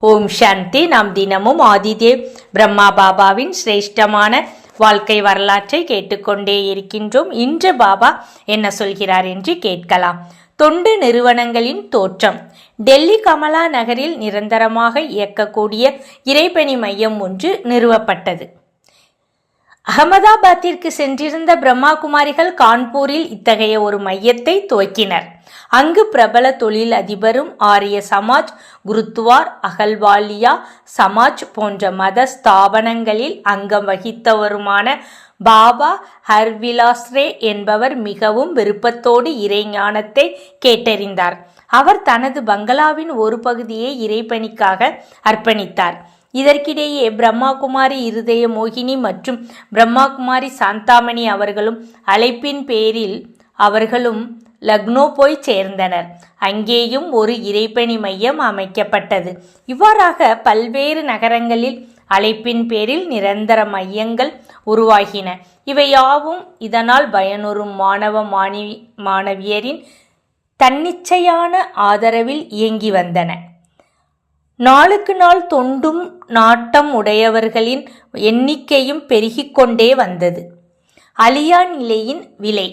ஓம் சாந்தி. நாம் தினமும் ஆதிதேவ் பிரம்மா பாபாவின் சிரேஷ்டமான வாழ்க்கை வரலாற்றை கேட்டுக்கொண்டே இருக்கின்றோம். இன்று பாபா என்ன சொல்கிறார் என்று கேட்கலாம். தொண்டு நிறுவனங்களின் தோற்றம். டெல்லி கமலா நகரில் நிரந்தரமாக இயக்கக்கூடிய இறைப்பணி மையம் ஒன்று நிறுவப்பட்டது. அகமதாபாத்திற்கு சென்றிருந்த பிரம்மா குமாரிகள் கான்பூரில் இத்தகைய ஒரு மையத்தை துவக்கினர். அங்கு பிரபல தொழில் அதிபரும் ஆரிய சமாஜ், குருத்வார், அகல்வாலியா சமாஜ் போன்ற மத ஸ்தாபனங்களில் அங்கம் வகித்தவருமான பாபா ஹர்விலாஸ்ரே என்பவர் மிகவும் விருப்பத்தோடு இறை ஞானத்தை கேட்டறிந்தார். அவர் தனது பங்களாவின் ஒரு பகுதியை இறைப்பணிக்காக அர்ப்பணித்தார். இதற்கிடையே பிரம்மா குமாரி இருதய மோகினி மற்றும் பிரம்மா குமாரி சாந்தாமணி அவர்களும் அழைப்பின் பேரில் அவர்களும் லக்னோ போய் சேர்ந்தனர். அங்கேயும் ஒரு இறைப்பணி மையம் அமைக்கப்பட்டது. இவ்வாறாக பல்வேறு நகரங்களில் அழைப்பின் பேரில் நிரந்தர மையங்கள் உருவாகின. இவை யாவும் இதனால் பயனுறும் மாணவியரின் தன்னிச்சையான ஆதரவில் இயங்கி வந்தன. நாளுக்கு நாள் தொண்டும் நாட்டம் உடையவர்களின் எண்ணிக்கையும் பெருகிக்கொண்டே வந்தது. அலியா நிலையின் விலை.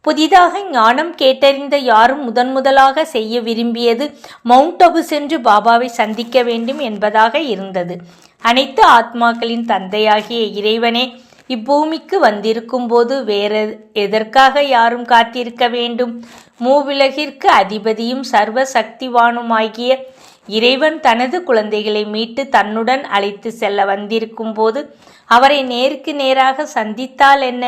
புதிதாக ஞானம் கேட்டறிந்த யாரும் முதலாக செய்ய விரும்பியது மவுண்ட் அபு சென்று பாபாவை சந்திக்க வேண்டும் என்பதாக இருந்தது. அனைத்து ஆத்மாக்களின் தந்தையாகிய இறைவனே இப்பூமிக்கு வந்திருக்கும் போது வேற எதற்காக யாரும் காத்திருக்க வேண்டும்? மூவிலகிற்கு அதிபதியும் சர்வ சக்திவானுமாகிய இறைவன் தனது குழந்தைகளை மீட்டு தன்னுடன் அழைத்து செல்ல வந்திருக்கும் போது அவரை நேருக்கு நேராக சந்தித்தால் என்ன?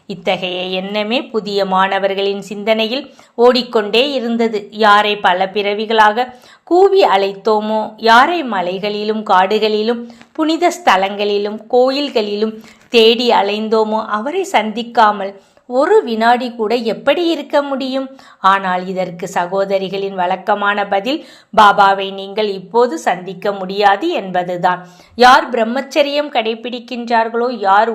இத்தகைய எண்ணமே புதிய மாணவர்களின் சிந்தனையில் ஓடிக்கொண்டே இருந்தது. யாரை பல பிறவிகளாக கூவி அழைத்தோமோ, யாரை மலைகளிலும் காடுகளிலும் புனித ஸ்தலங்களிலும் கோயில்களிலும் தேடி அலைந்தோமோ, அவரை சந்திக்காமல் ஒரு வினாடி கூட எப்படி இருக்க முடியும்? ஆனால் இதற்கு சகோதரிகளின் வழக்கமான பதில், பாபாவை நீங்கள் இப்போது சந்திக்க முடியாது என்பதுதான். யார் பிரம்மச்சரியம் கடைபிடிக்கின்றார்களோ, யார்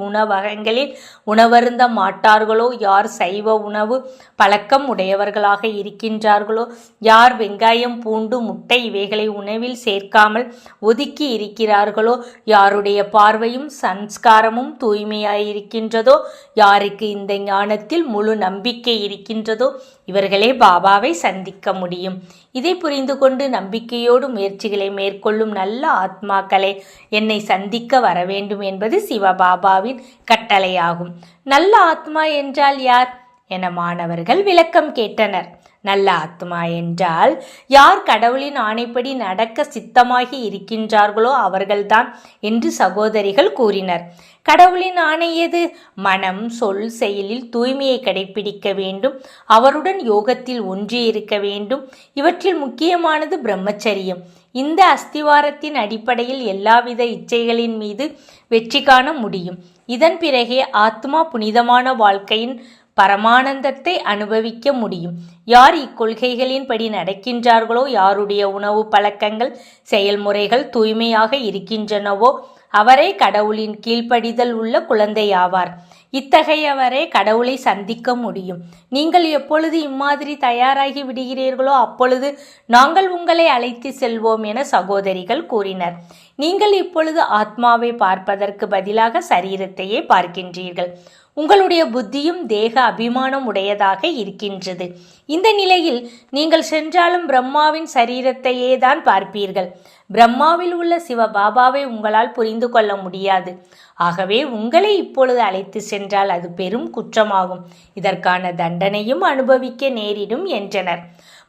உணவகங்களில் உணவருந்த மாட்டார்களோ, யார் சைவ உணவு பழக்கம் உடையவர்களாக இருக்கின்றார்களோ, யார் வெங்காயம், பூண்டு, முட்டை இவைகளை உணவில் சேர்க்காமல் ஒதுக்கி இருக்கிறார்களோ, யாருடைய பார்வையும் சன்ஸ்காரமும் தூய்மையாயிருக்கின்றதோ, யாருக்கு இந்த ஞானத்தில் முழு நம்பிக்கை இருக்கின்றதோ, இவர்களே பாபாவை சந்திக்க முடியும். இதை புரிந்து கொண்டு நம்பிக்கையோடு முயற்சிகளை மேற்கொள்ளும் நல்ல ஆத்மாக்களை என்னை சந்திக்க வர வேண்டும் என்பது சிவபாபாவின் கட்டளையாகும். நல்ல ஆத்மா என்றால் யார் என மாணவர்கள் விளக்கம் கேட்டனர். நல்ல ஆத்மா என்றால் யார் கடவுளின் ஆணைப்படி நடக்க சித்தமாகி இருக்கின்றார்களோ அவர்கள்தான் என்று சகோதரிகள் கூறினர். கடவுளின் ஆணை எது? மனம், சொல், செயலில் தூய்மையை கடைபிடிக்க வேண்டும். அவருடன் யோகத்தில் ஒன்றி இருக்க வேண்டும். இவற்றில் முக்கியமானது பிரம்மச்சரியம். இந்த அஸ்திவாரத்தின் அடிப்படையில் எல்லாவித இச்சைகளின் மீது வெற்றி காண முடியும். இதன் பிறகே ஆத்மா புனிதமான வாழ்க்கையின் பரமானந்தத்தை அனுபவிக்க முடியும். யார் இக்கொள்கைகளின்படி நடக்கின்றார்களோ, யாருடைய உணவு பழக்கங்கள், செயல்முறைகள் தூய்மையாக இருக்கின்றனவோ, அவரே கடவுளின் கீழ்ப்படிதல் உள்ள குழந்தையாவார். இத்தகையவரே கடவுளை சந்திக்க முடியும். நீங்கள் எப்பொழுது இம்மாதிரி தயாராகி விடுகிறீர்களோ அப்பொழுது நாங்கள் உங்களை அழைத்து செல்வோம் என சகோதரிகள் கூறினர். நீங்கள் இப்பொழுது ஆத்மாவை பார்ப்பதற்கு பதிலாக சரீரத்தையே பார்க்கின்றீர்கள். உங்களுடைய புத்தியும் தேக அபிமானம் உடையதாக இருக்கின்றது. இந்த நிலையில் நீங்கள் சென்றாலும் பிரம்மாவின் சரீரத்தையே தான் பார்ப்பீர்கள். பிரம்மாவில் உள்ள சிவபாபாவை உங்களால் புரிந்து கொள்ள முடியாது. ஆகவே உங்களை இப்பொழுது அழைத்து சென்றால் அது பெரும் குற்றமாகும். இதற்கான தண்டனையும் அனுபவிக்க நேரிடும் என்றனர்.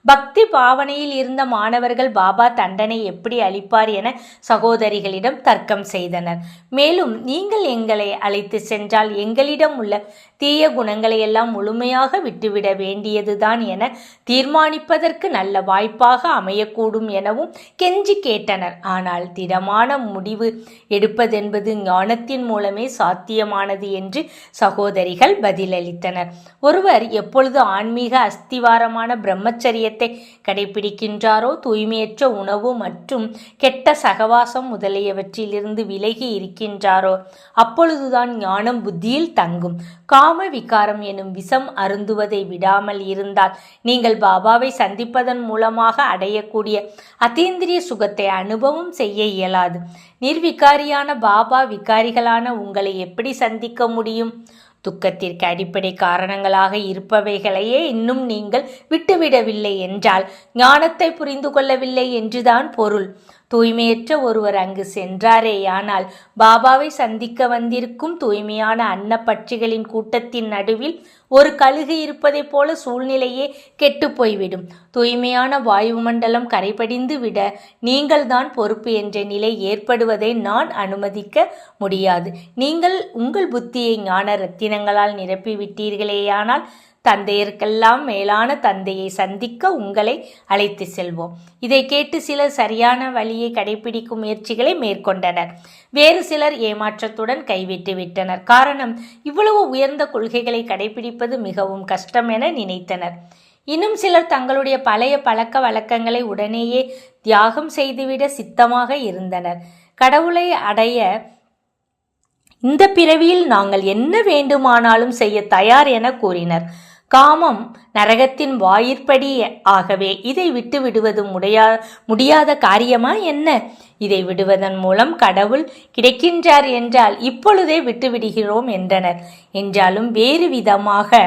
பக்தி பாவனையில் இருந்த மாணவர்கள் பாபா தண்டனை எப்படி அளிப்பார் என சகோதரிகளிடம் தர்க்கம் செய்தனர். மேலும் நீங்கள் எங்களை அழைத்து சென்றால் எங்களிடம் உள்ள தீய குணங்களை எல்லாம் முழுமையாக விட்டுவிட வேண்டியதுதான் என தீர்மானிப்பதற்கு நல்ல வாய்ப்பாக அமையக்கூடும் எனவும் கெஞ்சி கேட்டனர். ஆனால் திடமான முடிவு எடுப்பதென்பது ஞானத்தின் மூலமே சாத்தியமானது என்று சகோதரிகள் பதிலளித்தனர். ஒருவர் எப்பொழுது ஆன்மீக அஸ்திவாரமான பிரம்மச்சரியத்தை சத்தியத்தை கடைபிடிக்கின்றாரோ, தூய்மையற்ற உணவு மற்றும் கெட்ட சகவாசம் முதலியவற்றிலிருந்து விலகி இருக்கின்றாரோ, அப்பொழுதுதான் ஞானம் புத்தியில் தங்கும். காம விகாரம் எனும் விஷம் அருந்துவதை விடாமல் இருந்தால் நீங்கள் பாபாவை சந்திப்பதன் மூலமாக அடையக்கூடிய அதீந்திரிய சுகத்தை அனுபவம் செய்ய இயலாது. நிர்விகாரியான பாபா விகாரிகளான உங்களை எப்படி சந்திக்க முடியும்? துக்கத்திற்கு அடிப்படை காரணங்களாக இருப்பவைகளையே இன்னும் நீங்கள் விட்டுவிடவில்லை என்றால் ஞானத்தை புரிந்து கொள்ளவில்லை என்றுதான் பொருள். தூய்மையற்ற ஒருவர் அங்கு சென்றாரேயானால் பாபாவை சந்திக்க வந்திருக்கும் தூய்மையான அன்னப்பட்சிகளின் கூட்டத்தின் நடுவில் ஒரு கழுகு இருப்பதைப் போல சூழ்நிலையே கெட்டு போய்விடும். தூய்மையான வாயுமண்டலம் கரைபடிந்து விட நீங்கள்தான் பொறுப்பு என்ற நிலை ஏற்படுவதை நான் அனுமதிக்க முடியாது. நீங்கள் உங்கள் புத்தியை ஞான ரத்தினங்களால் நிரப்பிவிட்டீர்களேயானால் தந்தையருக்கெல்லாம் மேலான தந்தையை சந்திக்க உங்களை அழைத்து செல்வோம். இதை கேட்டு சிலர் சரியான வழியை கடைபிடிக்கும் முயற்சிகளை மேற்கொண்டனர். வேறு சிலர் ஏமாற்றத்துடன் கைவிட்டு விட்டனர். காரணம், இவ்வளவு உயர்ந்த கொள்கைகளை கடைபிடிப்பது மிகவும் கஷ்டம் என நினைத்தனர். இன்னும் சிலர் தங்களுடைய பழைய பழக்க வழக்கங்களை உடனேயே தியாகம் செய்துவிட சித்தமாக இருந்தனர். கடவுளை அடைய இந்த பிறவியில் நாங்கள் என்ன வேண்டுமானாலும் செய்ய தயார் என கூறினர். காமம் நரகத்தின் வாயிற்படி ஆகவே இதை விட்டு விடுவது முடியாத காரியமா என்ன? இதை விடுவதன் மூலம் கடவுள் கிடைக்கின்றார் என்றால் இப்பொழுதே விட்டுவிடுகிறோம் என்றனர். என்றாலும் வேறு விதமாக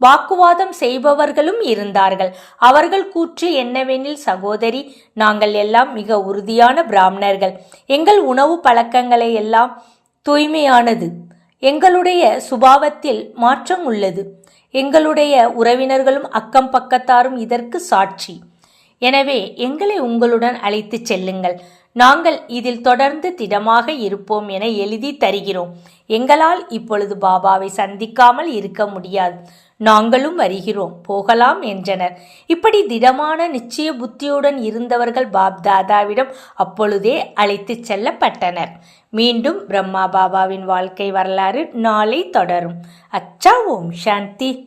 வாக்குவாதம் செய்பவர்களும் இருந்தார்கள். அவர்கள் கூற்று என்னவெனில், சகோதரி, நாங்கள் எல்லாம் மிக உறுதியான பிராமணர்கள். எங்கள் உணவு பழக்கங்களை எல்லாம் தூய்மையானது. எங்களுடைய சுபாவத்தில் மாற்றம் உள்ளது. எங்களுடைய உறவினர்களும் அக்கம் பக்கத்தாரும் இதற்கு சாட்சி. எனவே எங்களை உங்களுடன் அழைத்து செல்லுங்கள். நாங்கள் இதில் தொடர்ந்து திடமாக இருப்போம் என எழுதி தருகிறோம். எங்களால் இப்பொழுது பாபாவை சந்திக்காமல் இருக்க முடியாது. நாங்களும் வருகிறோம், போகலாம் என்றனர். இப்படி திடமான நிச்சய புத்தியுடன் இருந்தவர்கள் பாப் தாதாவிடம் அப்பொழுதே அழைத்து செல்லப்பட்டனர். மீண்டும் பிரம்மா பாபாவின் வாழ்க்கை வரலாறு நாளை தொடரும். அச்சா, ஓம் சாந்தி.